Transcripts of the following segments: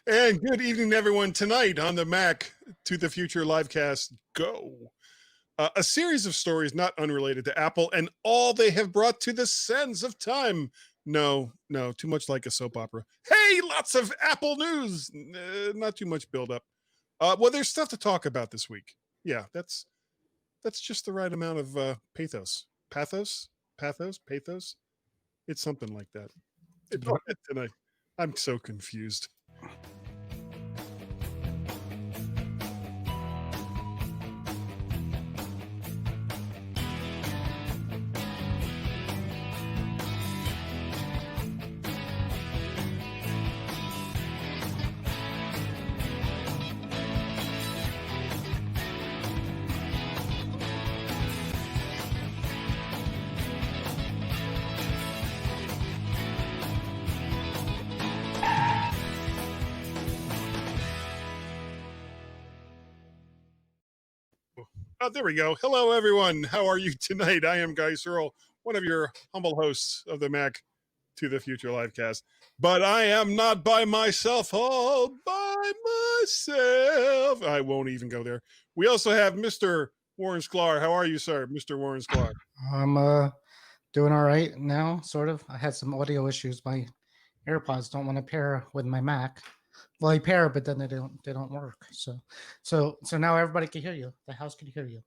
And good evening, everyone. Tonight on the Mac to the Future Livecast, go. A series of stories not unrelated to Apple and all they have brought to the sands of time. No, too much like a soap opera. Hey, lots of Apple news. Not too much buildup. Well, there's stuff to talk about this week. Yeah, that's just the right amount of pathos. Pathos? It's something like that. Tonight. I'm so confused. Oh, there we go. Hello, everyone. How are you tonight? I am Guy Serle, one of your humble hosts of the Mac to the Future Livecast. But I am not by myself, all by myself. I won't even go there. We also have Mr. Warren Sklar. How are you, sir? Mr. Warren Sklar. I'm doing all right now, sort of. I had some audio issues. My AirPods don't want to pair with my Mac. Well, they pair, but then they don't work. So now everybody can hear you. The house can hear you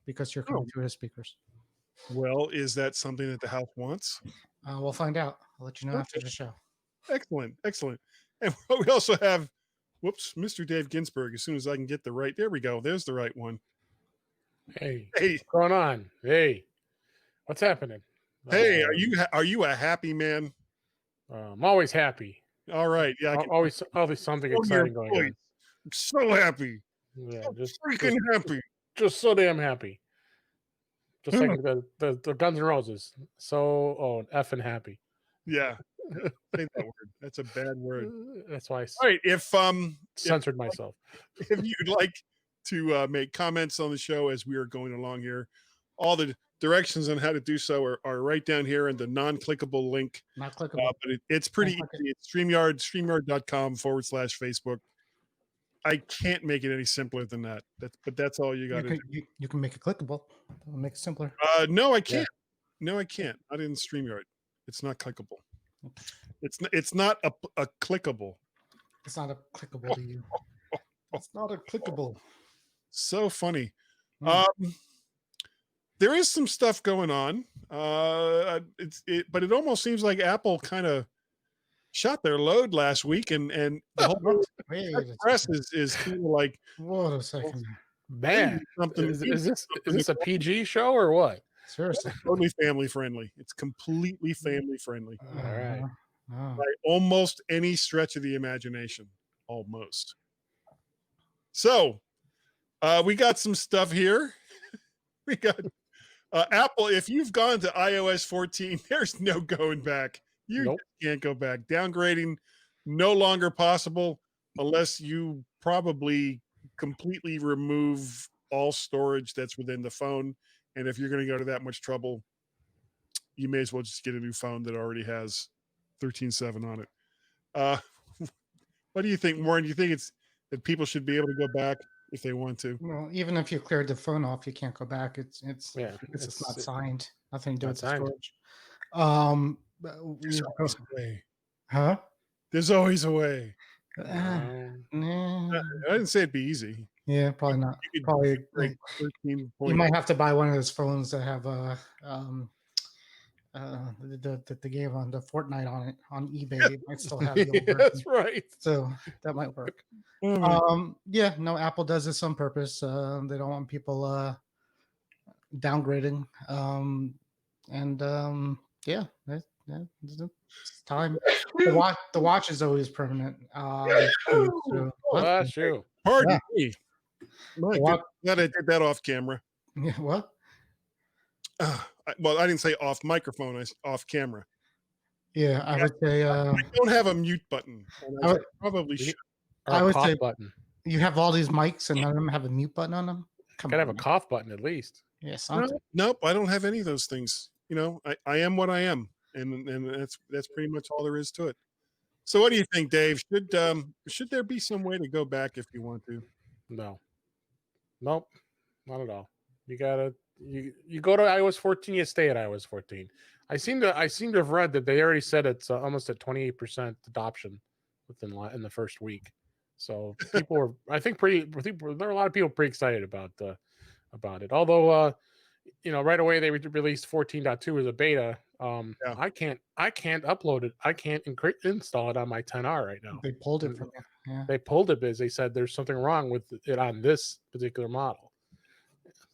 because you're coming through the speakers. Well, is that something that the house wants? We'll find out. I'll let you know after the show. Excellent. And we also have, Mr. Dave Ginsburg. As soon as I can get there we go. There's the right one. Hey, what's going on? Hey, what's happening? Hey, are you a happy man? I'm always happy. All right, yeah. Always something exciting going on. I'm so happy. Yeah, just freaking happy. Just so damn happy. Just like the Guns N' Roses. So effing happy. Yeah. Say that word. That's a bad word. That's why all right, if censored myself. If you'd like to make comments on the show as we are going along here, all the directions on how to do so are right down here in the non-clickable link. Not clickable. But it's pretty easy. It's StreamYard.com/Facebook. I can't make it any simpler than that. But that's all you got to do. You can make it clickable. That'll make it simpler. No, I can't. Yeah. No, I can't. Not in StreamYard. It's not clickable. It's not a clickable. It's not a clickable to you. It's not a clickable. So funny. There is some stuff going on. But it almost seems like Apple kind of shot their load last week, and the whole press is kind of like, what a second, man. Is this a PG show or what? Seriously, totally family friendly. It's completely family friendly. All right. By almost any stretch of the imagination, almost. So, we got some stuff here. We got. Apple, if you've gone to iOS 14, there's no going back. You can't go back. Downgrading no longer possible unless you probably completely remove all storage that's within the phone. And if you're going to go to that much trouble, you may as well just get a new phone that already has 13.7 on it. What do you think, Warren? Do you think it's that people should be able to go back if they want to? Well, even if you cleared the phone off, you can't go back. It's just not signed. Nothing to do with the storage. There's always a way. Huh? There's always a way. Nah. I didn't say it'd be easy. Yeah, probably not. Probably you might have to buy one of those phones that have the game on the Fortnite on it on eBay. It might still have the old version. That's right. So that might work. Apple does this on purpose. They don't want people downgrading. It's time. The watch is always permanent. Bless you. Pardon me. Glad I did that off camera. Yeah, what? Well, I didn't say off microphone. I said off camera. Yeah, I would say. I don't have a mute button. I probably should. I would say button. You have all these mics and none of them have a mute button on them. Gotta have a cough button at least. Yes. Nope, I don't have any of those things. I am what I am, and that's pretty much all there is to it. So what do you think, Dave? Should there be some way to go back if you want to? No. Nope. Not at all. You gotta you go to iOS 14, you stay at iOS 14. I seem to have read that they already said it's almost at 28% adoption in the first week. So people were, I think there are a lot of people pretty excited about it. Although right away they released 14.2 as a beta. Yeah. I can't upload it. I can't install it on my 10R right now. They pulled it from you. Yeah. They pulled it because they said there's something wrong with it on this particular model.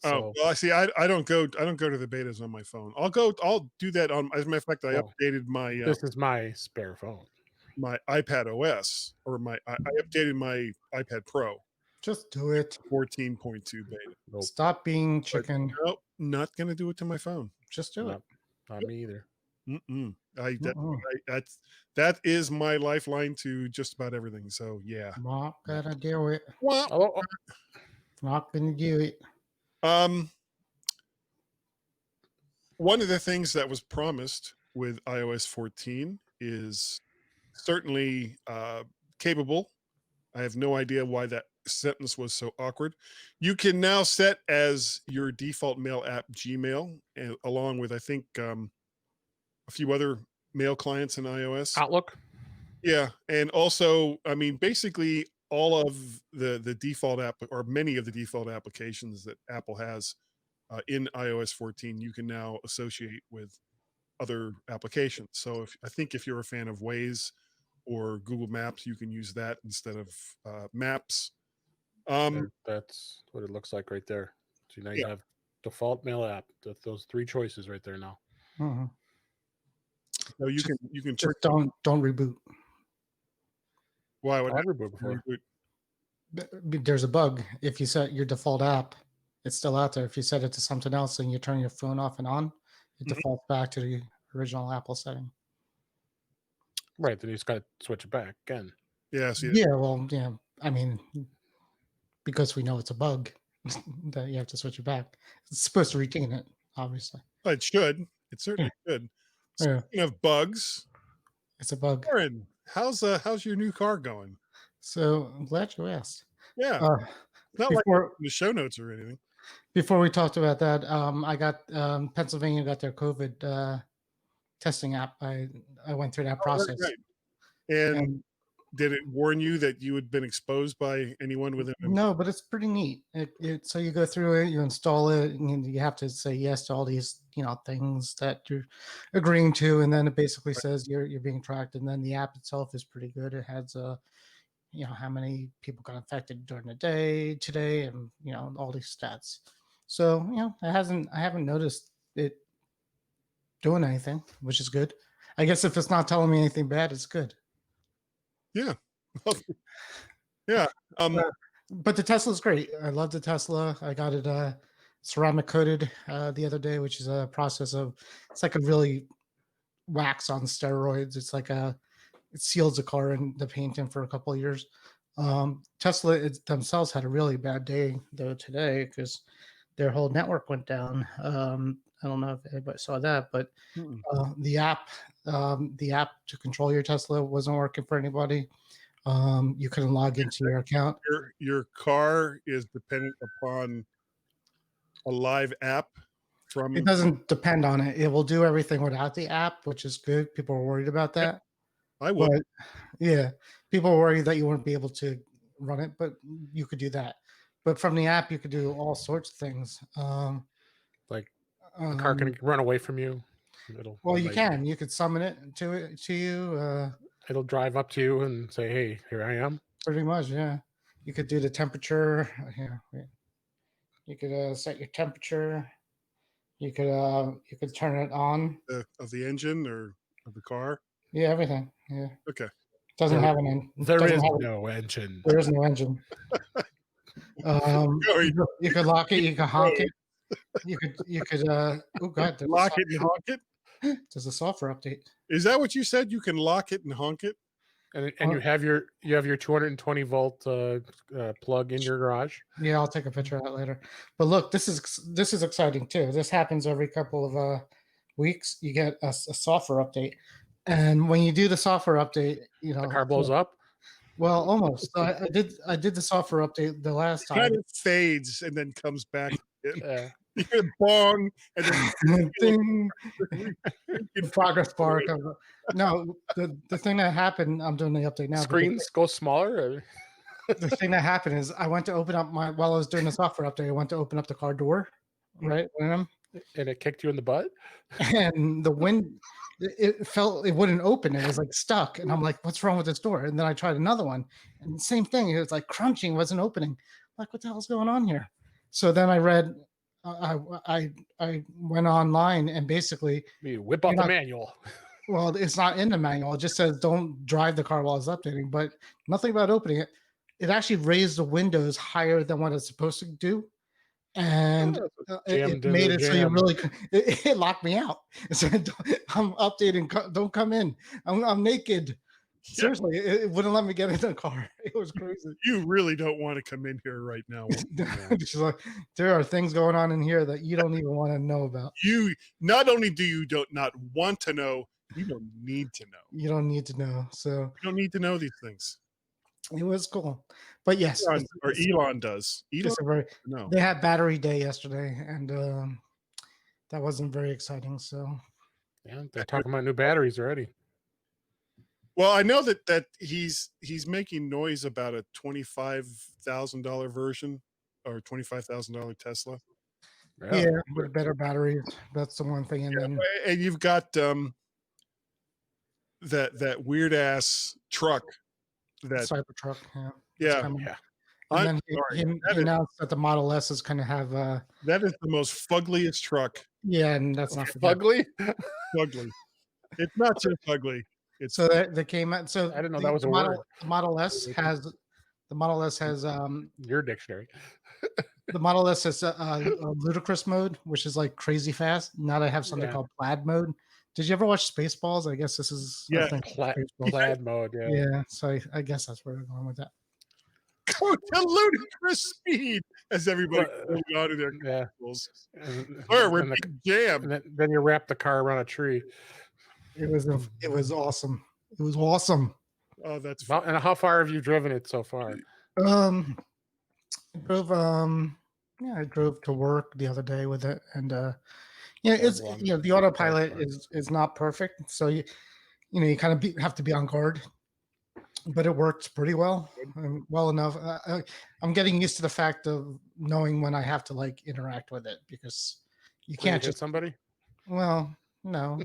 Oh, well, I see. I don't go to the betas on my phone. I'll do that on. As a matter of fact, I updated my. This is my spare phone. My iPad OS, or I updated my iPad Pro. Just do it. 14.2 beta. Nope. Stop being chicken. Nope, not gonna do it to my phone. Just do it. Not me either. That is my lifeline to just about everything. So yeah. Not gonna do it. Oh. Not gonna do it. One of the things that was promised with iOS 14 is certainly capable. I have no idea why that sentence was so awkward. You can now set as your default mail app Gmail, along with I think a few other mail clients in iOS. Outlook. Yeah, and also, I mean, basically all of the default app, or many of the default applications that Apple has in iOS 14, you can now associate with other applications. So I think if you're a fan of Waze or Google Maps, you can use that instead of Maps. That's what it looks like right there. So now you have default mail app. Those three choices right there now. Mm-hmm. So you can just don't reboot. Why would I reboot before? There's a bug. If you set your default app, it's still out there. If you set it to something else and you turn your phone off and on, it defaults back to the original Apple setting. Right. Then you just got to switch it back again. Yeah. Well, yeah. I mean, because we know it's a bug, that you have to switch it back. It's supposed to retain it, obviously. It should. It certainly should. Speaking of bugs, it's a bug. Aaron, how's your new car going? So I'm glad you asked. Yeah. Not like the show notes or anything. Before we talked about that, I got Pennsylvania got their COVID testing app. I went through that process. Right. And did it warn you that you had been exposed by anyone within? No, but it's pretty neat. So you go through it, you install it, and you have to say yes to all these things that you're agreeing to, and then it basically says you're being tracked. And then the app itself is pretty good. It has how many people got infected during the day today, and all these stats. So I haven't noticed it doing anything, which is good. I guess if it's not telling me anything bad, it's good. Yeah. Yeah. But the Tesla's great. I love the Tesla. I got it ceramic coated the other day, which is a process of, it's like a really wax on steroids. It's like it seals the car and the paint in for a couple of years. Tesla themselves had a really bad day though today because their whole network went down. I don't know if anybody saw that, but the app to control your Tesla wasn't working for anybody. You couldn't log into your account. Your car is dependent upon a live app from. It doesn't depend on it. It will do everything without the app, which is good. People are worried about that. I would. But, yeah, people are worried that you wouldn't be able to run it, but you could do that. But from the app, you could do all sorts of things. Like the car can run away from you. You can. You could summon it to you. It'll drive up to you and say, "Hey, here I am." Pretty much, yeah. You could do the temperature. Here, you could set your temperature. You could turn it on. Of the engine or of the car. Yeah, everything. Yeah. Okay. Doesn't have an engine. There is no engine. There is no engine. You could lock it. You could honk it. You could. Oh God! Lock it and honk it. There's a software update. Is that what you said? You can lock it and honk it. And you have your 220 volt plug in your garage. Yeah, I'll take a picture of that later. But look, this is exciting too. This happens every couple of weeks. You get a software update. And when you do the software update, The car blows up. Well, almost. So I did the software update the last time. Kind of fades and then comes back. Yeah. You hear bong and then Ding. The progress bar comes up. No, the thing that happened, I'm doing the update now. but Screens go smaller. The thing that happened is I went to open up while I was doing the software update, I went to open up the car door, right? And it kicked you in the butt. And the wind, it wouldn't open. It was like stuck. And I'm like, what's wrong with this door? And then I tried another one, and the same thing. It was like crunching, wasn't opening. I'm like, what the hell's going on here? So then I read, I went online, and basically, You whip out the manual. Well, it's not in the manual. It just says don't drive the car while it's updating, but nothing about opening it. It actually raised the windows higher than what it's supposed to do. And it made it so you really it locked me out. It said, I'm updating, don't come in. I'm naked. Seriously, it wouldn't let me get in the car. It was crazy. You really don't want to come in here right now. She's like, there are things going on in here that you don't even want to know about. You not only do you not want to know, you don't need to know. You don't need to know. So you don't need to know these things. It was cool. But yes, Elon does. They had battery day yesterday, and that wasn't very exciting. So yeah, they're talking about new batteries already. Well, I know that he's making noise about a $25,000 version or $25,000 Tesla. Yeah, with better batteries. That's the one thing. And then and you've got that weird ass truck, that Cybertruck. Yeah. And then he announced that the Model S is going to have that is the most fuggliest truck. Yeah, and that's not fugly. Fugly. It's not just ugly. It's so they came out. So I didn't know that was a word. The Model S has your dictionary. The Model S has a ludicrous mode, which is like crazy fast. Now they have something called plaid mode. Did you ever watch Spaceballs? I guess this is plaid mode. Yeah. So I guess that's where we're going with that. Go to ludicrous speed as everybody goes out of their vehicles. Or we're jammed. Then you wrap the car around a tree. It was awesome. It was awesome. Oh, that's and how far have you driven it so far? I drove to work the other day with it, and it's the autopilot is not perfect, so you kind of have to be on guard, but it works pretty well, well enough. I'm getting used to the fact of knowing when I have to like interact with it, because you can't just somebody. Well, no.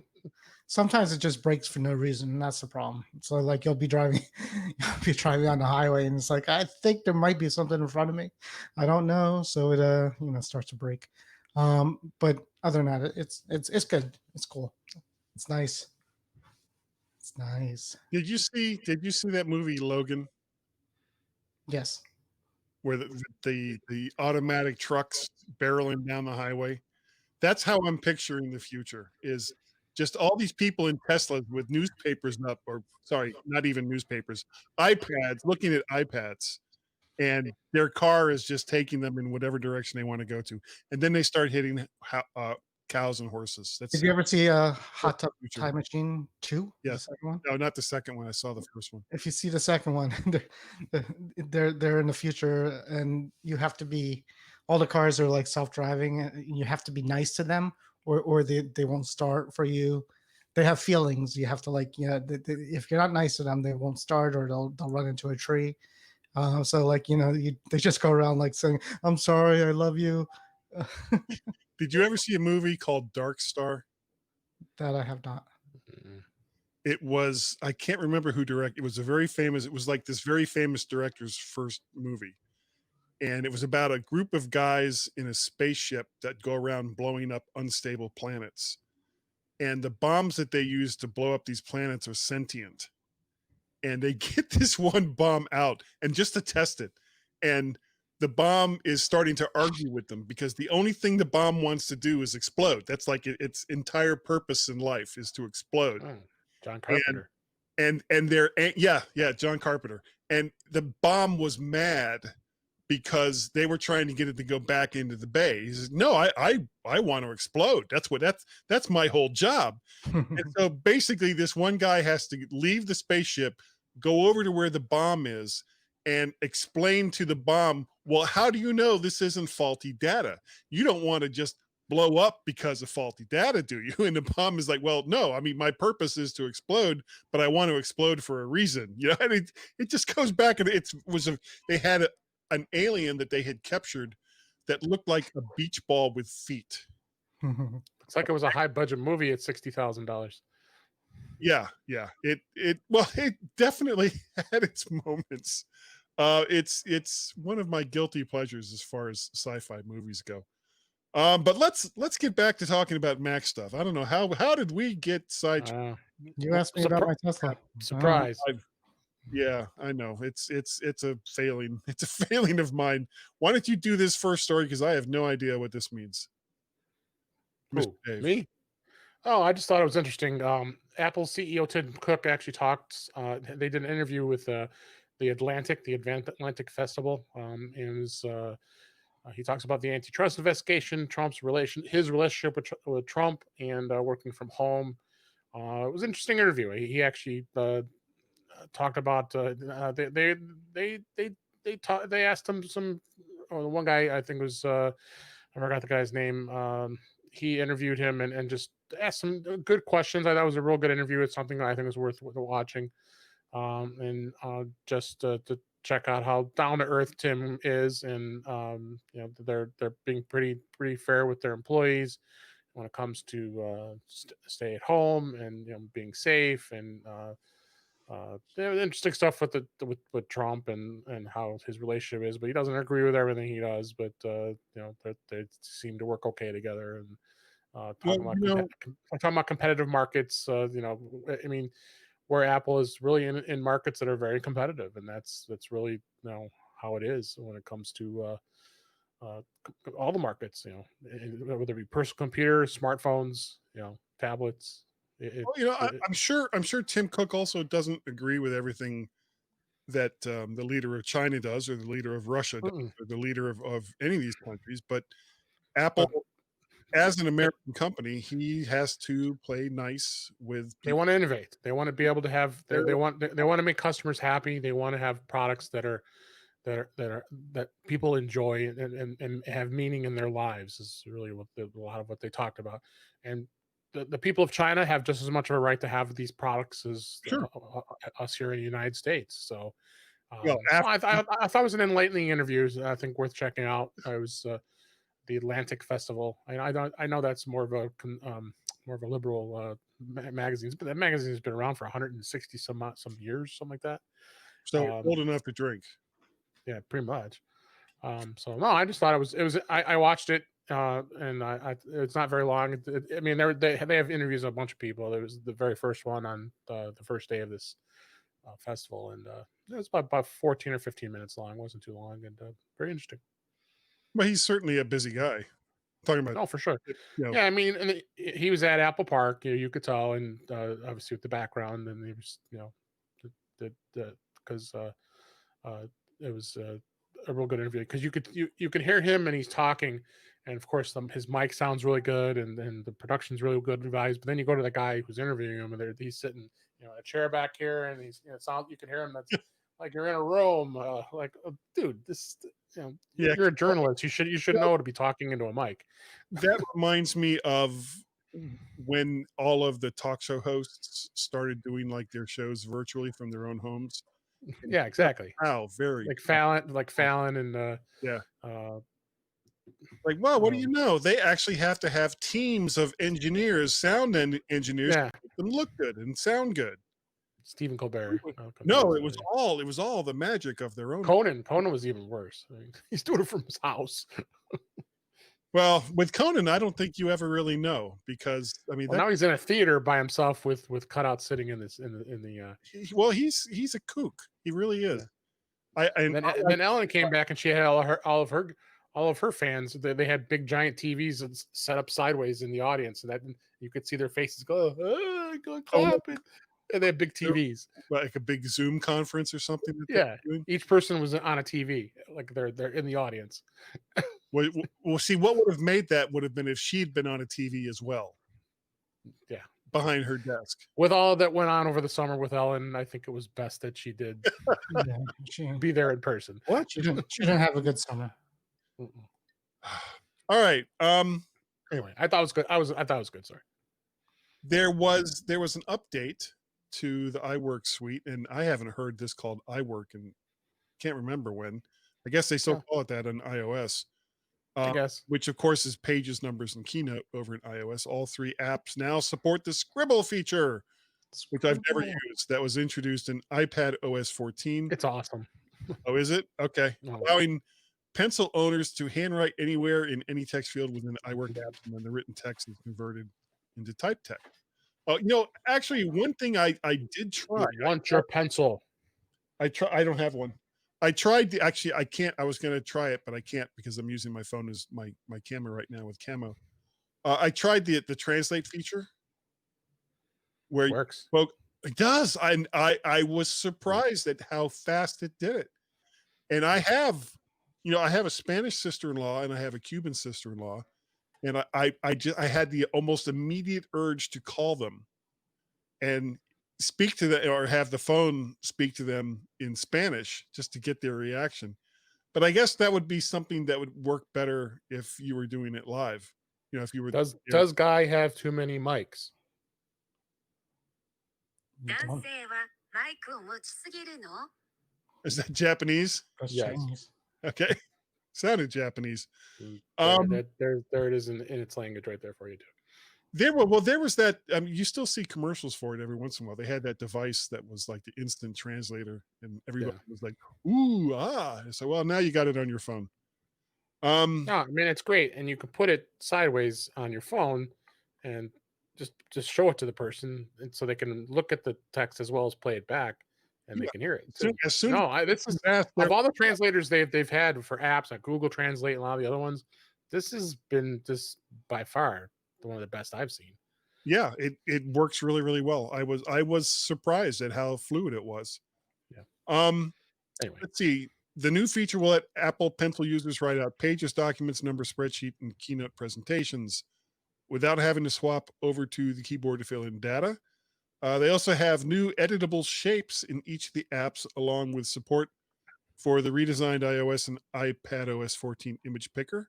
Sometimes it just breaks for no reason, and that's the problem. So like you'll be driving on the highway, and it's like, I think there might be something in front of me. I don't know. So it starts to break. But other than that, it's good. It's cool. It's nice. It's nice. Did you see that movie Logan? Yes. Where the automatic trucks barreling down the highway? That's how I'm picturing the future, is just all these people in Teslas with newspapers up, or sorry, not even newspapers, iPads, looking at iPads, and their car is just taking them in whatever direction they want to go to. And then they start hitting cows and horses. Did you ever see Hot Tub Time Machine 2? Yes. The second one? No, not the second one. I saw the first one. If you see the second one, they're in the future, and you have to be, all the cars are like self-driving, and you have to be nice to them, or they won't start for you. They have feelings. You have to if you're not nice to them, they won't start, or they'll run into a tree. So like, they just go around like saying, I'm sorry, I love you. Did you ever see a movie called Dark Star? That I have not. It was, I can't remember who directed. It was it was like this very famous director's first movie. And it was about a group of guys in a spaceship that go around blowing up unstable planets. And the bombs that they use to blow up these planets are sentient. And they get this one bomb out, and just to test it. And the bomb is starting to argue with them, because the only thing the bomb wants to do is explode. That's like its entire purpose in life, is to explode. Oh, John Carpenter. And they're, John Carpenter. And the bomb was mad because they were trying to get it to go back into the bay. He says, no, I want to explode. That's my whole job. And so basically this one guy has to leave the spaceship, go over to where the bomb is, and explain to the bomb, well, how do you know this isn't faulty data? You don't want to just blow up because of faulty data, do you? And the bomb is like, well, no, I mean, my purpose is to explode, but I want to explode for a reason. You know, and it just goes back, and they had an alien that they had captured that looked like a beach ball with feet. It's like it was a high budget movie at $60,000. Yeah. It definitely had its moments. It's one of my guilty pleasures as far as sci-fi movies go. But let's get back to talking about Mac stuff. I don't know how did we get sidetracked? You asked me about my Tesla. Surprise. Yeah, I know. It's a failing. It's a failing of mine. Why don't you do this first story, because I have no idea what this means. Who, me? Oh, I just thought it was interesting. Apple CEO Tim Cook actually talked. They did an interview with the Atlantic Festival. And it was, he talks about the antitrust investigation, his relationship with Trump, and working from home. It was an interesting interview. He actually talked about they asked him some. Oh, the one guy, I think was I forgot the guy's name. He interviewed him and just asked some good questions. I thought it was a real good interview. It's something I think is worth watching. And just to check out how down to earth Tim is, and they're being pretty fair with their employees when it comes to stay at home and being safe, and interesting stuff with Trump and how his relationship is. But he doesn't agree with everything he does. But they seem to work okay together. And talking about competitive markets. I mean, where Apple is really in markets that are very competitive, and that's really how it is when it comes to all the markets. Whether it be personal computers, smartphones, tablets. I'm sure Tim Cook also doesn't agree with everything that the leader of China does, or the leader of Russia does, or the leader of any of these countries. But Apple, as an American company, he has to play nice with people. They want to innovate. They want to be able to have. They want to make customers happy. They want to have products that people enjoy and have meaning in their lives. Is really a lot of what they talked about. And the people of China have just as much of a right to have these products as us here in the United States. So, I thought it was an enlightening interview. I think worth checking out. I was. The Atlantic Festival. I know that's more of a liberal magazine, but that magazine has been around for 160 some years, something like that. So old enough to drink. Yeah, pretty much. So no, I just thought it was. I watched it, and it's not very long. I mean, they have interviews with a bunch of people. There was the very first one on the first day of this festival, and it was about 14 or 15 minutes long. It wasn't too long, and very interesting. Well, he's certainly a busy guy. Talking about, for sure. Yeah, I mean, and he was at Apple Park. You could tell, and obviously with the background, and he was, because it was a real good interview, because you could hear him and he's talking, and of course his mic sounds really good, and the production's really good vibes. But then you go to the guy who's interviewing him, and he's sitting, in a chair back here, and he's you can hear him. That's like you're in a room, dude, this. You're a journalist. You should know to be talking into a mic. That reminds me of when all of the talk show hosts started doing like their shows virtually from their own homes. Yeah, exactly. Wow, very like Fallon, and like, well, what do you know? They actually have to have teams of engineers, sound engineers, to make them look good and sound good. Stephen Colbert. No, it was all the magic of their own. Conan was even worse. I mean, he's doing it from his house. Well, with Conan, I don't think you ever really know, because I mean, now he's in a theater by himself with cutouts sitting in the. Well, he's a kook. He really is. Yeah. Then Ellen came back, and she had all of her fans. They had big giant TVs set up sideways in the audience, so that you could see their faces go, go clap it. And they have big TVs. like a big Zoom conference or something. That Yeah, they're doing? each person was on a TV, like they're in the audience. Well, see, what would have made that would have been if she'd been on a TV as well. Yeah. Behind her desk. With all that went on over the summer with Ellen, I think it was best that she did Yeah, she be there in person. What? didn't have a good summer. Mm-mm. All right. Anyway, I thought it was good. I thought it was good. Sorry. There was an update to the iWork suite, and I haven't heard this called iWork and can't remember when. I guess they still call it that on iOS. I guess. Which of course is Pages, Numbers, and Keynote over in iOS. All three apps now support the Scribble feature, which I've never used. That was introduced in iPad OS 14. It's awesome. Oh, is it? Okay. No. Allowing pencil owners to handwrite anywhere in any text field within the iWork apps, and then the written text is converted into type text. Actually, one thing I did try. Want your pencil? I don't have one. I tried I can't. I was going to try it, but I can't because I'm using my phone as my camera right now with camo. I tried the translate feature where It works. Well, it does. I was surprised at how fast it did it. And I have a Spanish sister-in-law and I have a Cuban sister-in-law, and I had the almost immediate urge to call them and speak to them or have the phone speak to them in Spanish just to get their reaction. But I guess that would be something that would work better if you were doing it live. If you were Does Guy have too many mics? You don't. Is that Japanese? That's Yes. Chinese. Okay. Sounded Japanese. There it is in its language right there for you too. There was that. You still see commercials for it every once in a while. They had that device that was like the instant translator, and everybody was like, "Ooh, ah!" So, well, now you got it on your phone. No, I mean it's great, and you can put it sideways on your phone, and just show it to the person, and so they can look at the text as well as play it back, and they can hear it. Too. As soon This is of all the translators they've had for apps like Google Translate and a lot of the other ones. This has been just by far one of the best I've seen. Yeah, it works really, really well. I was surprised at how fluid it was. Yeah. Anyway, let's see. The new feature will let Apple Pencil users write out pages, documents, numbers, spreadsheet, and keynote presentations without having to swap over to the keyboard to fill in data. They also have new editable shapes in each of the apps, along with support for the redesigned iOS and iPad OS 14 image picker.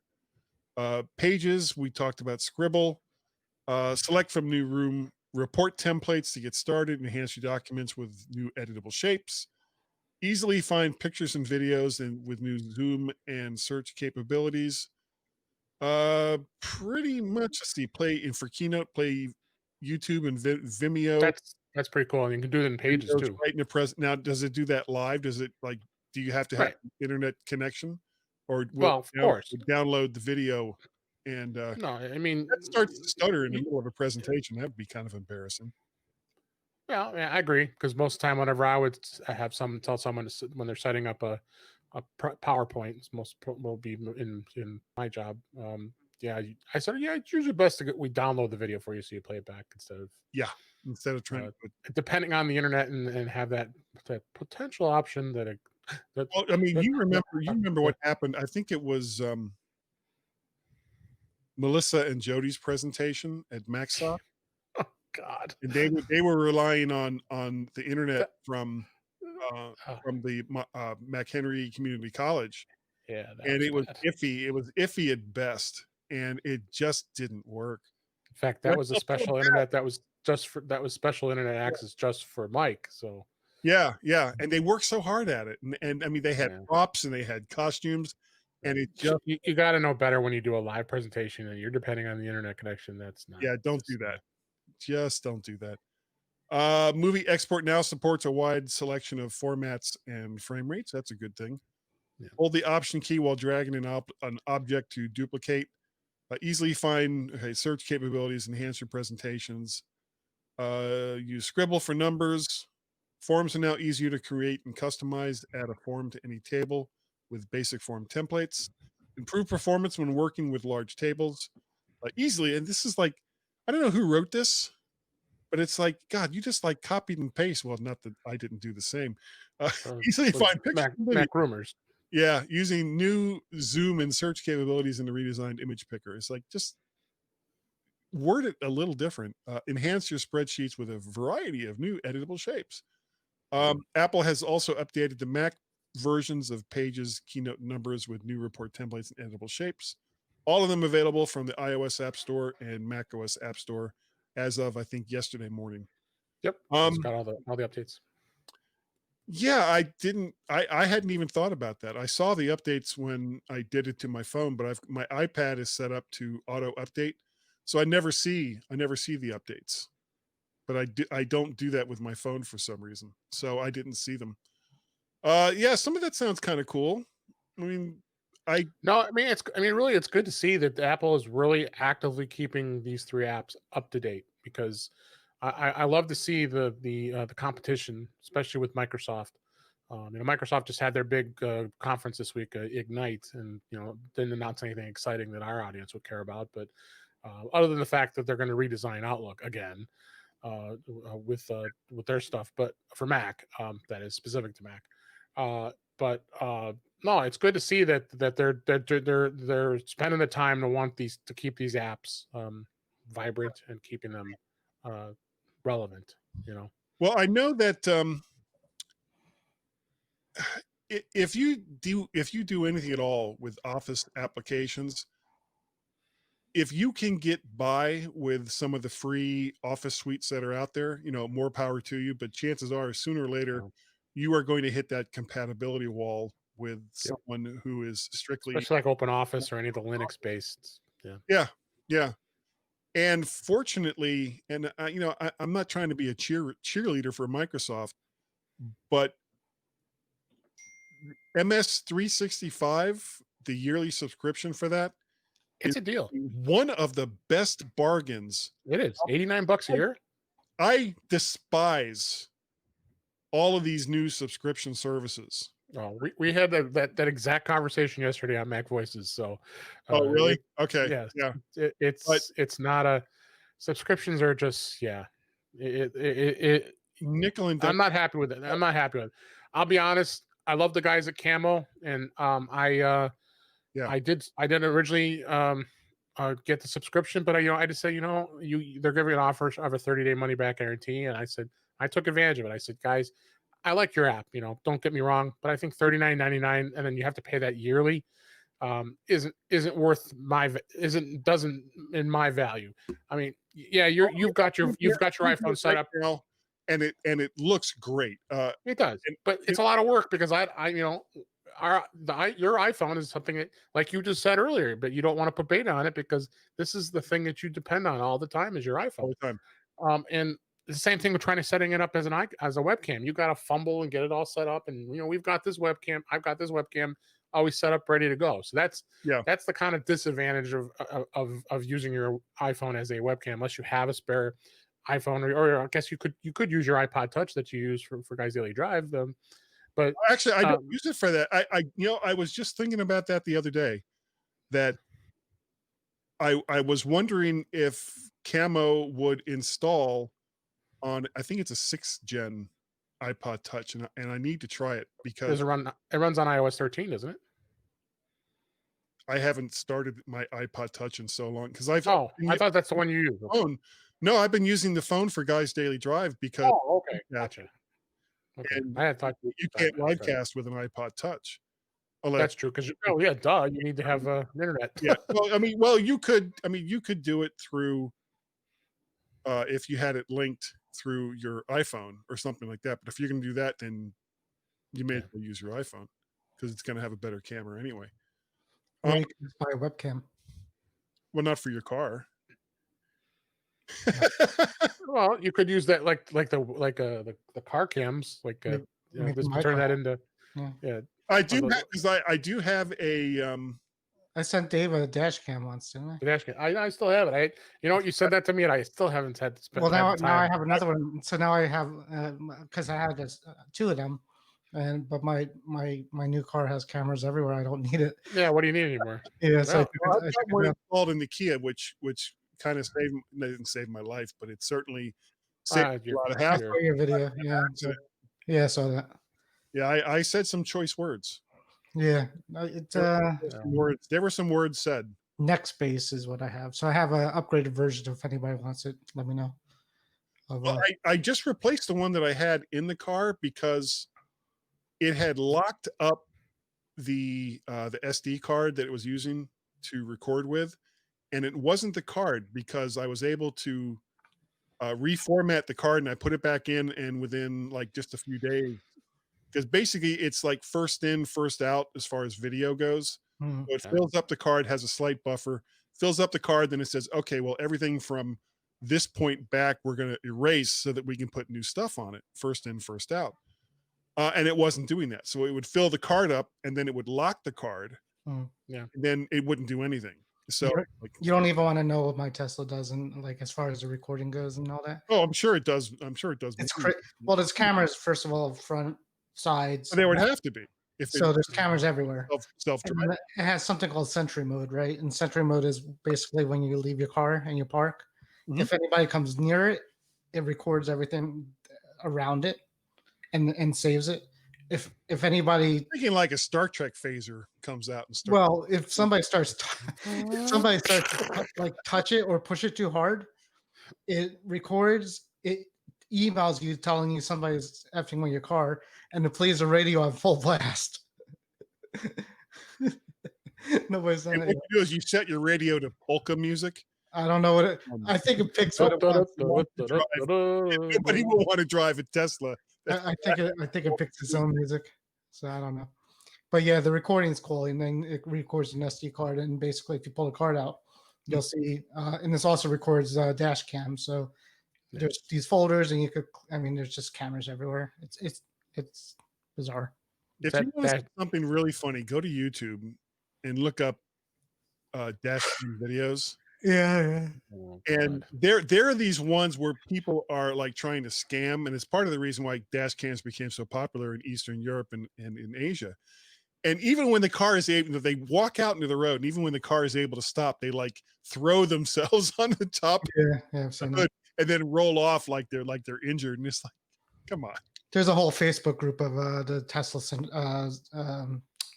Pages, we talked about Scribble. Select from new room report templates to get started, enhance your documents with new editable shapes. Easily find pictures and videos and with new zoom and search capabilities. Pretty much, let's see, for Keynote, play YouTube and Vimeo. That's pretty cool. And you can do it in Pages too. Right in the now, does it do that live? Does it do you have to have internet connection? Or of course, download the video and no, I mean that starts to stutter in the middle of a presentation. That would be kind of embarrassing. Yeah, I agree. Because most of the time, whenever I have someone tell someone when they're setting up a PowerPoint, most will be in my job. I said, it's usually best we download the video for you so you play it back instead of trying to depending on the internet and have that potential option that. Well, I mean, you remember what happened? I think it was Melissa and Jody's presentation at MacSoft. Oh God! And they were relying on the internet from the McHenry Community College. Yeah, and it was iffy. It was iffy at best, and it just didn't work. In fact, that was a special internet that was special internet access just for Mike. So yeah, and they worked so hard at it, and I mean they had props and they had costumes, and it just you got to know better when you do a live presentation and you're depending on the internet connection. That's not. Yeah, don't do that. Just don't do that. Movie Export now supports a wide selection of formats and frame rates. That's a good thing. Yeah. Hold the Option key while dragging an object to duplicate. Easily find search capabilities, enhance your presentations. Use Scribble for numbers. Forms are now easier to create and customize. Add a form to any table with basic form templates. Improve performance when working with large tables easily. And this is I don't know who wrote this, but it's like, God, you just like copied and paste. Well, not that I didn't do the same. Uh, Easily with find pictures. Mac rumors. Yeah, using new zoom and search capabilities in the redesigned image picker. It's like, just word it a little different. Enhance your spreadsheets with a variety of new editable shapes. Apple has also updated the Mac versions of Pages, Keynote numbers with new report templates and editable shapes. All of them available from the iOS App Store and macOS App Store as of, I think, yesterday morning. Yep, it's got all the updates. Yeah, I hadn't even thought about that. I saw the updates when I did it to my phone, but my iPad is set up to auto update, so I never see the updates. But I don't do that with my phone for some reason, so I didn't see them. Yeah, some of that sounds kind of cool. I mean, really, it's good to see that Apple is really actively keeping these 3 apps up to date, because I love to see the competition, especially with Microsoft. Microsoft just had their big conference this week, Ignite, and didn't announce anything exciting that our audience would care about. But other than the fact that they're going to redesign Outlook again with their stuff, but for Mac, that is specific to Mac. No, it's good to see that they're spending the time to keep these apps vibrant and keeping them relevant. Well, I know that if you do anything at all with Office applications, if you can get by with some of the free Office suites that are out there, more power to you. But chances are, sooner or later, you are going to hit that compatibility wall with someone who is strictly, especially like Open Office or any of the Linux based. Yeah. And fortunately, and I'm not trying to be a cheerleader for Microsoft, but MS 365, the yearly subscription for that, it's a deal. One of the best bargains. It is $89 a year. I despise all of these new subscription services. Oh, we had that exact conversation yesterday on Mac Voices. So, oh really? Okay, yeah. It's not a subscriptions are just nickel and dime. I'm not happy with it. I'll be honest. I love the guys at Camo, and I did originally get the subscription, but I just said, they're giving an offer of a 30-day money back guarantee, and I said I took advantage of it. I said, guys, I like your app, don't get me wrong, but I think $39.99 and then you have to pay that yearly isn't worth doesn't in my value. I mean, yeah, you've got your iPhone set up now, and it looks great. It does, but it's a lot of work because your iPhone is something that, like you just said earlier, but you don't want to put beta on it because this is the thing that you depend on all the time is your iPhone. All the time. And the same thing with setting it up as a webcam. You got to fumble and get it all set up, and we've got this webcam. I've got this webcam always set up, ready to go. So that's the kind of disadvantage of using your iPhone as a webcam, unless you have a spare iPhone, or I guess you could use your iPod Touch that you use for Guys Daily Drive. But actually, I don't use it for that. I was just thinking about that the other day. That I was wondering if Camo would install on, I think it's a 6th gen iPod Touch, and I need to try it because it runs on iOS 13, doesn't it? I haven't started my iPod Touch in so long because I thought that's the one you use. Phone. No, I've been using the phone for Guys Daily Drive because okay, gotcha. Okay. And I had thought you can't livecast with an iPod Touch. That's true, because you need to have internet. Yeah. Well, you could do it through if you had it linked through your iPhone or something like that. But if you're going to do that, then you may as well use your iPhone because it's going to have a better camera anyway. Or you can just buy a webcam. Well, not for your car. Well, you could use that like the car cams, turn that into I do because I do have a I sent Dave a dash cam once, didn't I? The dash cam. I still have it. You said that to me, and I still haven't had to spend. Well, now I have another one. So now I have because I had 2 of them, but my new car has cameras everywhere. I don't need it. Yeah, what do you need anymore? Yeah, so I installed in the Kia, which kind of didn't save my life, but it certainly Saved a lot of I hassle. saw your video. Yeah. accident. Yeah, I saw that. Yeah, I said some choice words. Yeah. It's There were some words said. next base is what I have. So I have an upgraded version. If anybody wants it, let me know. Well, I just replaced the one that I had in the car because it had locked up the SD card that it was using to record with, and it wasn't the card because I was able to reformat the card and I put it back in, and within like just a few days, because basically it's like first in, first out as far as video goes. Mhm. So it fills up the card, has a slight buffer, fills up the card, then it says, okay, well, everything from this point back, we're going to erase so that we can put new stuff on it. First in, first out. And it wasn't doing that. So it would fill the card up and then it would lock the card. Mm. Yeah. And then it wouldn't do anything. So you don't even want to know what my Tesla does, and like as far as the recording goes and all that. Oh, I'm sure it does. I'm sure it does. It's well, there's cameras first of all, front, sides. There would have to be. So there's cameras everywhere. Self-driving. It has something called Sentry Mode, right? And Sentry Mode is basically when you leave your car and you park. Mhm. If anybody comes near it, it records everything around it and saves it. If anybody Thinking like a Star Trek phaser comes out and starts. well, if somebody starts to like touch it or push it too hard, it records, it emails you telling you somebody's effing with your car, and it plays the radio on full blast. Nobody's done And it. what you do is you set your radio to polka music. I don't know what it. I think it picks what it wants. Nobody will want to drive a Tesla. I think it picks its own music, so I don't know. But yeah, the recording is cool, and then it records an SD card, and basically, if you pull the card out, you'll see. And this also records dash cam, so there's these folders, and you could. I mean, there's just cameras everywhere. It's bizarre. If you want to see something really funny, go to YouTube and look up dash cam videos. Yeah. Oh, And there are these ones where people are like trying to scam, and it's part of the reason why dash cams became so popular in Eastern Europe and in Asia. And even when the car is able, they walk out into the road, and even when the car is able to stop, they like throw themselves on the top Yeah. and then roll off like they're injured. And it's like, come on. There's a whole Facebook group of the Tesla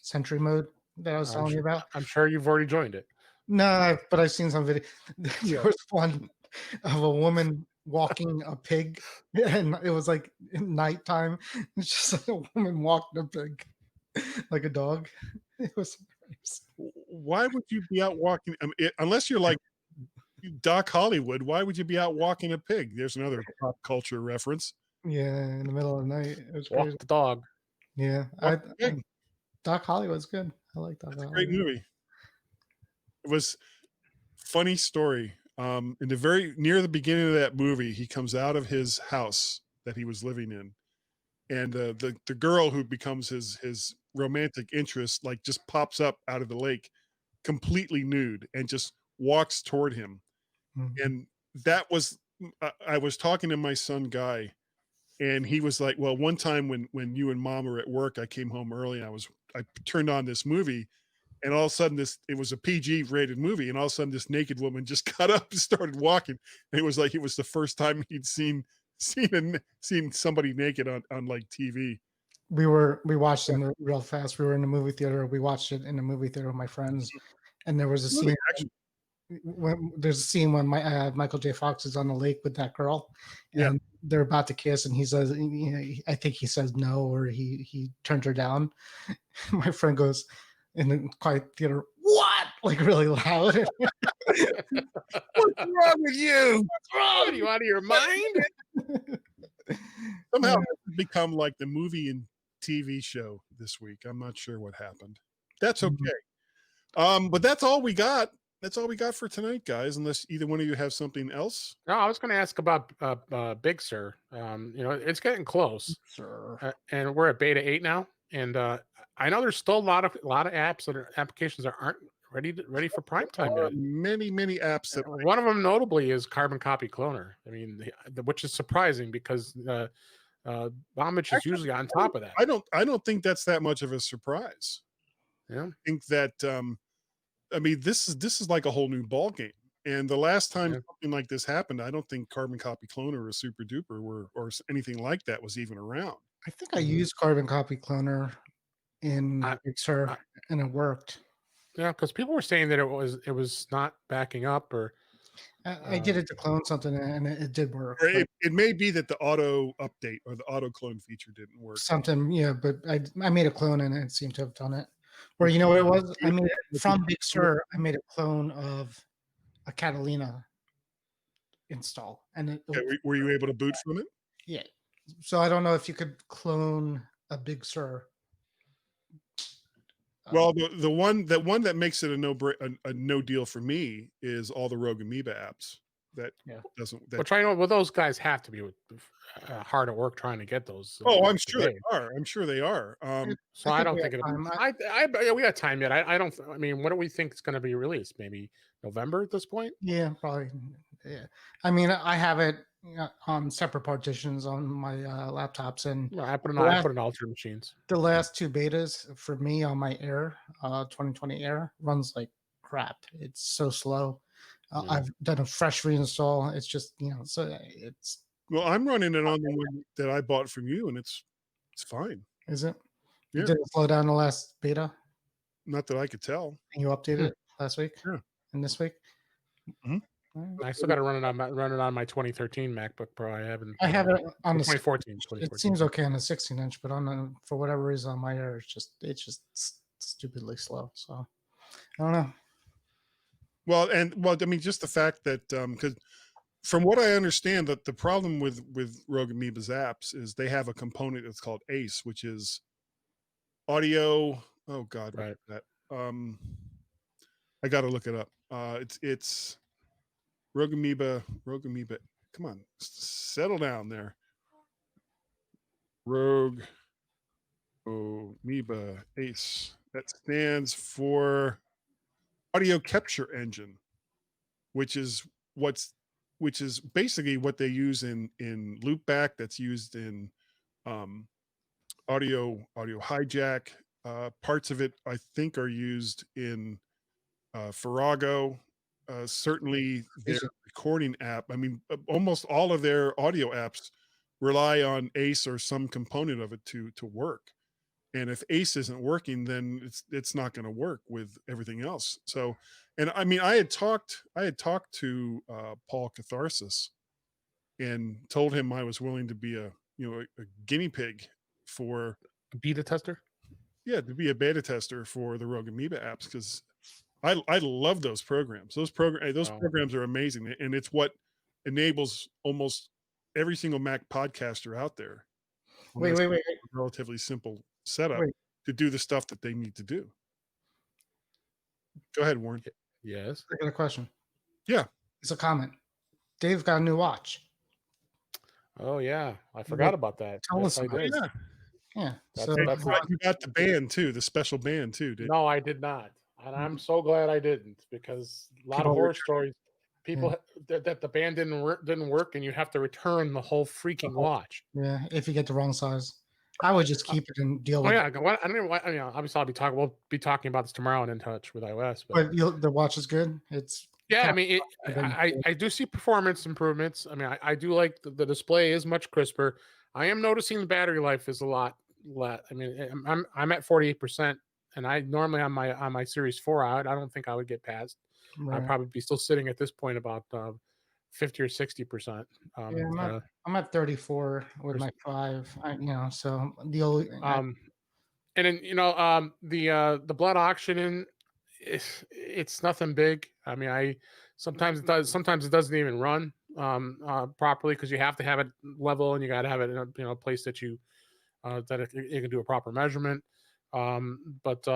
Sentry Mode that I was telling you about. I'm sure you've already joined it. No, but I've seen some video. There was one of a woman walking a pig, and it was like nighttime. It's just like a woman walking a pig, like a dog. It was hilarious. Why would you be out walking? I mean, unless you're like Doc Hollywood, why would you be out walking a pig? There's another pop culture reference. Yeah, in the middle of the night. It was Walk crazy. the dog. Yeah, Doc Hollywood's good. I like Doc Hollywood. Great movie. It was funny story. In the very near the beginning of that movie, he comes out of his house that he was living in, and the girl who becomes his romantic interest like just pops up out of the lake, completely nude, and just walks toward him. Mhm. And that was I was talking to my son Guy, and he was like, "Well, one time when you and Mom were at work, I came home early, and I turned on this movie." And all of a sudden, it was a PG rated movie, and all of a sudden, this naked woman just got up and started walking. And it was like it was the first time he'd seen somebody naked on like TV. We watched it real fast. We were in the movie theater. We watched it in the movie theater with my friends, and there was a scene. There's a scene when Michael J. Fox is on the lake with that girl, and they're about to kiss, and he says, I think he says no, or he turns her down. My friend goes in the quiet theater, "What?" Like really loud. What's wrong with you? What's wrong? Are you out of your mind? Somehow it's become like the movie and TV show this week. I'm not sure what happened. That's okay. But that's all we got. That's all we got for tonight, guys. Unless either one of you have something else. No, I was going to ask about Big Sur. It's getting close. Sure. And we're at beta 8 now. And I know there's still a lot of apps applications that aren't ready for prime time yet. Many apps that one of them notably is Carbon Copy Cloner. I mean, which is surprising because Bombage is usually on top of that. I don't think that's that much of a surprise. Yeah, I think that I mean this is like a whole new ball game. And the last time Yeah. something like this happened, I don't think Carbon Copy Cloner or Super Duper or anything like that was even around. I think I used Carbon Copy Cloner in I- Big Sur, I- and it worked. Yeah, because people were saying that it was not backing up, or I did it to clone something, and it did work. Or But it may be that the auto update or the auto clone feature didn't work. something, yeah. But I made a clone, and it seemed to have done it. Or you know what it was? I made it from Big Sur. I made a clone of a Catalina install, and Okay, were you able to boot from it? yeah. So I don't know if you could clone a Big Sur. Well, the one that makes it a no deal for me is all the Rogue Amoeba apps. That Yeah. doesn't. That, which I know. Well, those guys have to be hard at work trying to get those. I'm sure today. they are. I'm sure they are. So I I think don't we think have it'll. time. We got time yet. I don't. I mean, what do we think is going to be released? Maybe November at this point. Yeah, probably. Yeah. I mean, I have it on separate partitions on my laptops, and Well, I put it on alternate machines. the last two betas for me on my Air 2020 Air runs like crap. It's so slow. Yeah. I've done a fresh reinstall. It's just so it's Well, I'm running it on the one that I bought from you, and it's fine. is it? Yeah. You didn't slow down the last beta, Not that I could tell. and you updated it last week Yeah. and this week. Mhm. I still got to run it on my 2013 MacBook Pro. I have it on the 2014. It seems okay on the 16-inch, but for whatever reason on my Air, it's just stupidly slow. So I don't know. Well, I mean, just the fact that because from what I understand, that the problem with Rogue Amoeba's apps is they have a component that's called ACE, which is audio. Oh God, what is that? I got to look it up. It's Rogue Amoeba. Come on, settle down there. Rogue Amoeba ACE. That stands for Audio Capture Engine, which is basically what they use in loopback. That's used in audio hijack. Parts of it, I think, are used in Farrago. Certainly their recording app. I mean, almost all of their audio apps rely on ACE or some component of it to work. And if ACE isn't working, then it's not going to work with everything else. So, and I mean, I had talked to Paul Catharsis and told him I was willing to be a guinea pig for a beta tester. Yeah, to be a beta tester for the Rogue Amoeba apps, because I love those programs. Those programs are amazing, and it's what enables almost every single Mac podcaster out there. Wait. Relatively simple setup Wait. to do the stuff that they need to do. Go ahead, Warren. Yes. I got a question. Yeah. It's a comment. Dave got a new watch. Oh yeah, I forgot about that. Tell us I about did. Yeah. Yeah. That's You got the band too, the special band too, did No, I did not, and I'm so glad I didn't, because a lot of horror stories. People that the band didn't work, and you have to return the whole freaking watch. Yeah, if you get the wrong size, I would just keep it and deal with. I don't know. I mean, obviously, we'll be talking about this tomorrow and In Touch with iOS. But the watch is good. It's I mean, I do see performance improvements. I mean, I do like the display is much crisper. I am noticing the battery life is a lot less. I mean, I'm at 48%, and I normally on my Series 4 I don't think I would get past. right. I'd probably be still sitting at this point about 50 or 60%. I'm at 34 with my 5. So the only and then the blood oxygen, it's nothing big. I mean, sometimes it doesn't even run properly, because you have to have it level, and you got to have it in a place that you that it can do a proper measurement. But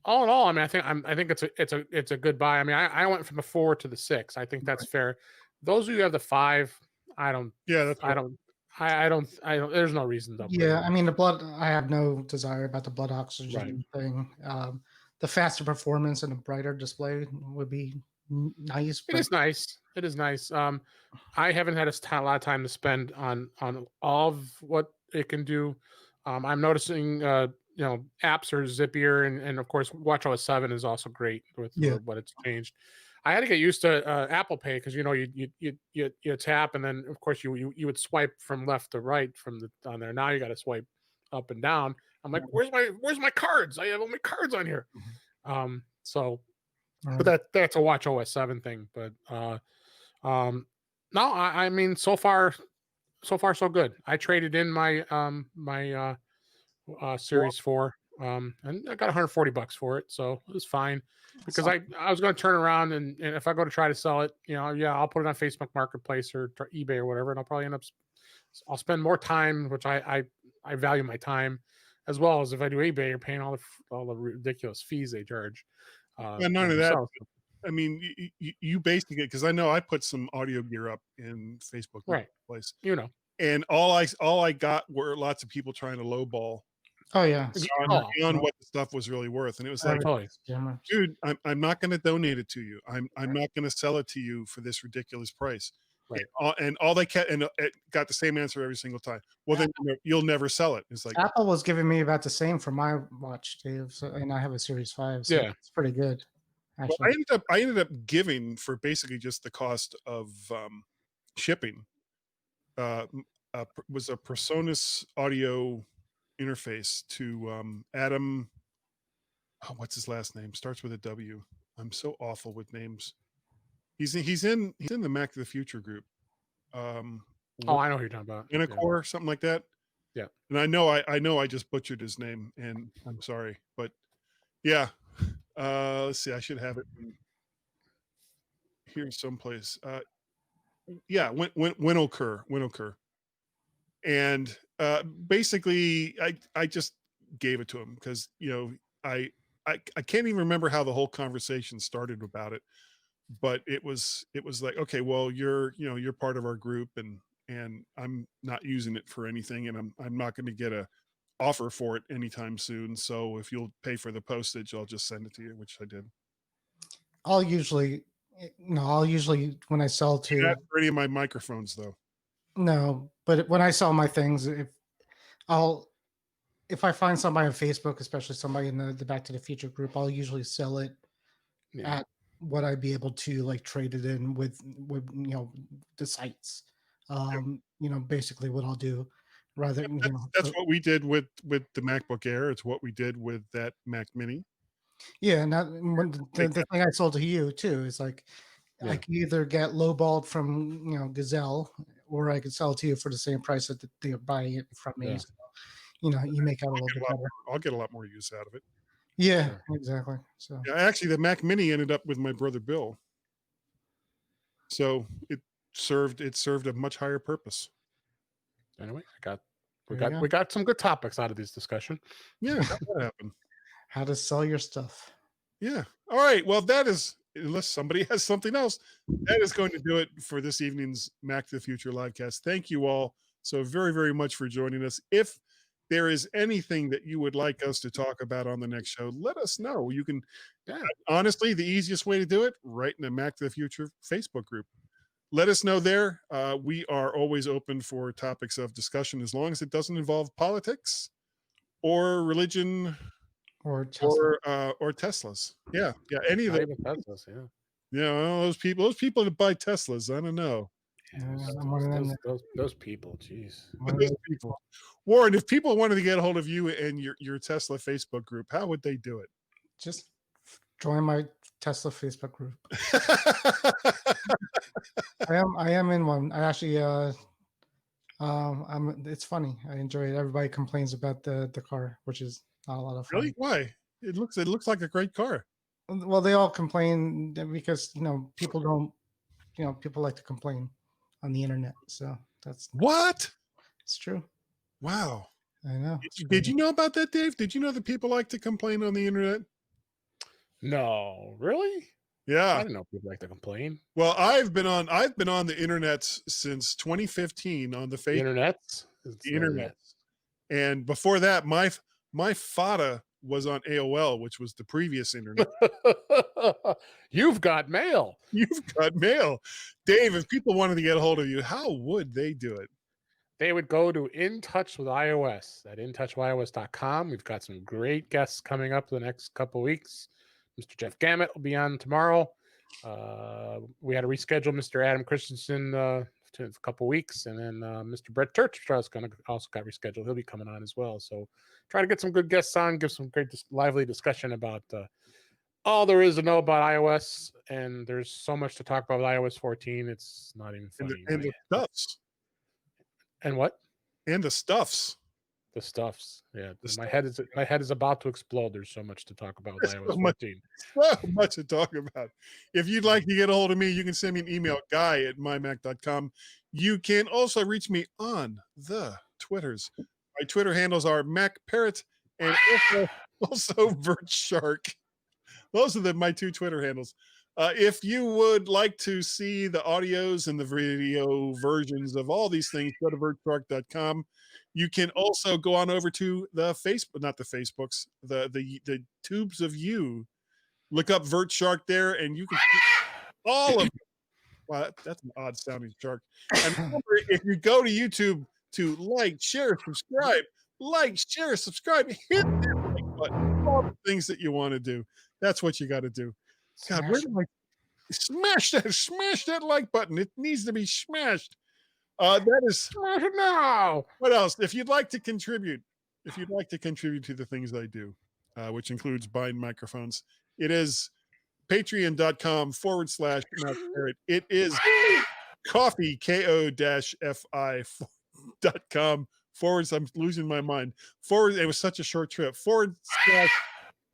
all in all, I mean, I think it's a good buy. I mean, I went from the 4 to the 6. I think that's fair. Those of you who have the 5, I don't. Yeah, that's I don't. There's no reason to upgrade. I mean, the blood. I have no desire about the blood oxygen thing. The faster performance and a brighter display would be nice. It is nice. It is nice. I haven't had a lot of time to spend on all of what it can do. I'm noticing, apps are zippier, and of course, WatchOS 7 is also great with what it's changed. I had to get used to Apple Pay because you tap and then of course you would swipe from left to right from the on there. Now you got to swipe up and down. I'm like, where's my cards? I have all my cards on here. So, but that's a Watch OS 7 thing. But no, I mean so far so good. I traded in my my Series 4. And I got $140 for it, so it was fine because I was going to turn around and if I go to try to sell it, I'll put it on Facebook Marketplace or eBay or whatever, and I'll probably I'll spend more time, which I value my time, as well as if I do eBay, you're paying all the ridiculous fees they charge. None of that. I mean, you basically get, because I know I put some audio gear up in Facebook Marketplace, and all I got were lots of people trying to lowball. Oh yeah, on what the stuff was really worth, and it was like, dude, I'm not going to donate it to you. I'm not going to sell it to you for this ridiculous price. Right. And all they kept, and it got the same answer every single time. Well, then you'll never sell it. It's like Apple was giving me about the same for my watch, Dave. So, and I have a Series 5, so it's pretty good. Actually, well, I ended up giving for basically just the cost of shipping. Was a PreSonus audio interface to Adam. Oh, what's his last name? Starts with a W. I'm so awful with names. He's in the Mac of the Future group. I know who you're talking about. Inacore, something like that. Yeah. And I know I just butchered his name, and I'm sorry, but yeah. Let's see. I should have it here someplace. Yeah, Winokur. And basically I just gave it to him because I can't even remember how the whole conversation started about it, but it was like, okay, well, you're part of our group, and I'm not using it for anything, and I'm not going to get a offer for it anytime soon, so if you'll pay for the postage, I'll just send it to you, which I did. I'll usually when I sell to not for any of my microphones though. No, but when I sell my things, if I find somebody on Facebook, especially somebody in the Back to the Future group, I'll usually sell it at what I'd be able to like trade it in with the sites. Basically what I'll do rather than that's what we did with the MacBook Air. It's what we did with that Mac Mini. Yeah, and the thing I sold to you too is like I can either get lowballed from Gazelle, or I could sell it to you for the same price that they're buying it from me. Yeah. So, you make out a little bit better. I'll get a lot more use out of it. Yeah, exactly. So actually, the Mac Mini ended up with my brother Bill, so it served a much higher purpose. Anyway, we got some good topics out of this discussion. Yeah, that happened. How to sell your stuff. Yeah. All right. Well, that is, unless somebody has something else, that is going to do it for this evening's Mac to the Future livecast. Thank you all so very, very much for joining us. If there is anything that you would like us to talk about on the next show, let us know. You can, honestly, the easiest way to do it, right in the Mac to the Future Facebook group. Let us know there. We are always open for topics of discussion as long as it doesn't involve politics or religion or Teslas. Yeah, any of those. Teslas, well, those people that buy Teslas, I don't know. Those people, jeez. Those people. Warren, if people wanted to get a hold of you and your Tesla Facebook group, how would they do it? Just join my Tesla Facebook group. I am in one. I actually it's funny. I enjoy it. Everybody complains about the car, which is not a lot of fun. Really? Why? It looks like a great car. Well, they all complain because people don't people like to complain on the internet. So that's what? It's true. Wow. I know. Did you know about that, Dave? Did you know that people like to complain on the internet? No, really? Yeah. I didn't know people like to complain. Well, I've been on the internet since 2015 on the Facebook. The internet. And before that, my FATA was on AOL, which was the previous internet. You've got mail. You've got mail. Dave, if people wanted to get a hold of you, how would they do it? They would go to In Touch with iOS at intouchwithios.com. We've got some great guests coming up the next couple of weeks. Mr. Jeff Gamet will be on tomorrow. We had to reschedule Mr. Adam Christensen to a couple weeks, and then Mr. Brett Church also got rescheduled. He'll be coming on as well. So try to get some good guests on, give some great lively discussion about all there is to know about iOS. And there's so much to talk about with iOS 14. It's not even funny. And the stuffs. And what? And the stuffs. The stuffs. Yeah. The my head is about to explode. There's so much to talk about with iOS 14. So much to talk about. If you'd like to get a hold of me, you can send me an email, guy@mymac.com. You can also reach me on the Twitters. My Twitter handles are MacParrot and also VertShark. Those are my two Twitter handles. If you would like to see the audios and the video versions of all these things, go to vertshark.com. You can also go on over to the Facebook, not the Facebooks, the tubes of you. Look up VertShark there, and you can see all of. Wow, that's an odd sounding shark. And remember, if you go to YouTube to like, share, subscribe, hit that like button, all the things that you want to do. That's what you got to do. God, where do I smash that like button? It needs to be smashed. That is Smash it now. What else? If you'd like to contribute to the things I do, which includes buying microphones, it is patreon.com/MacParrot. It is coffee, ko-fi.com I'm losing my mind. It was such a short trip.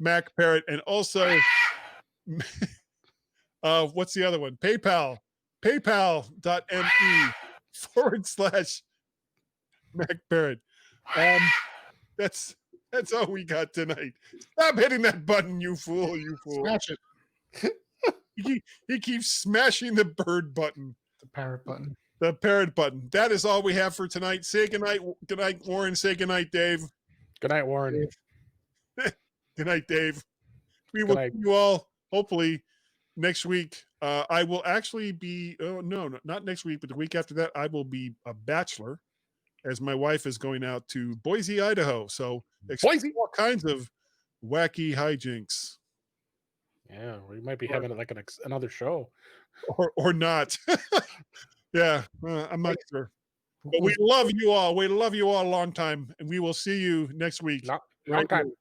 /MacParrot. And also, what's the other one? paypal.me/MacParrot. That's all we got tonight. Stop hitting that button, you fool. Smash it. He keeps smashing the bird button. The parrot button. The parrot button. That is all we have for tonight. Say goodnight. Good night, Warren. Say goodnight, Dave. Good night, Warren. Good night, Dave. We will see you all hopefully next week. I will actually be, not next week, but the week after that, I will be a bachelor as my wife is going out to Boise, Idaho. So expect all kinds of wacky hijinks. Yeah, we might be having like another show. Or not. Yeah, I'm not sure. But we love you all. We love you all a long time. And we will see you next week. Long time.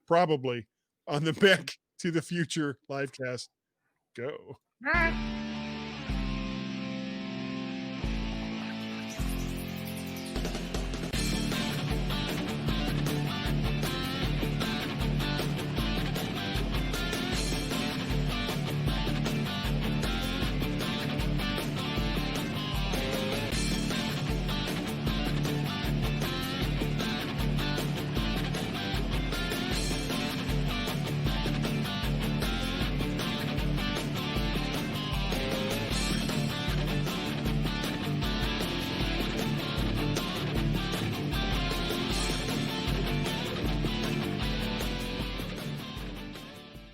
Probably on the Back to the Future livecast. Go.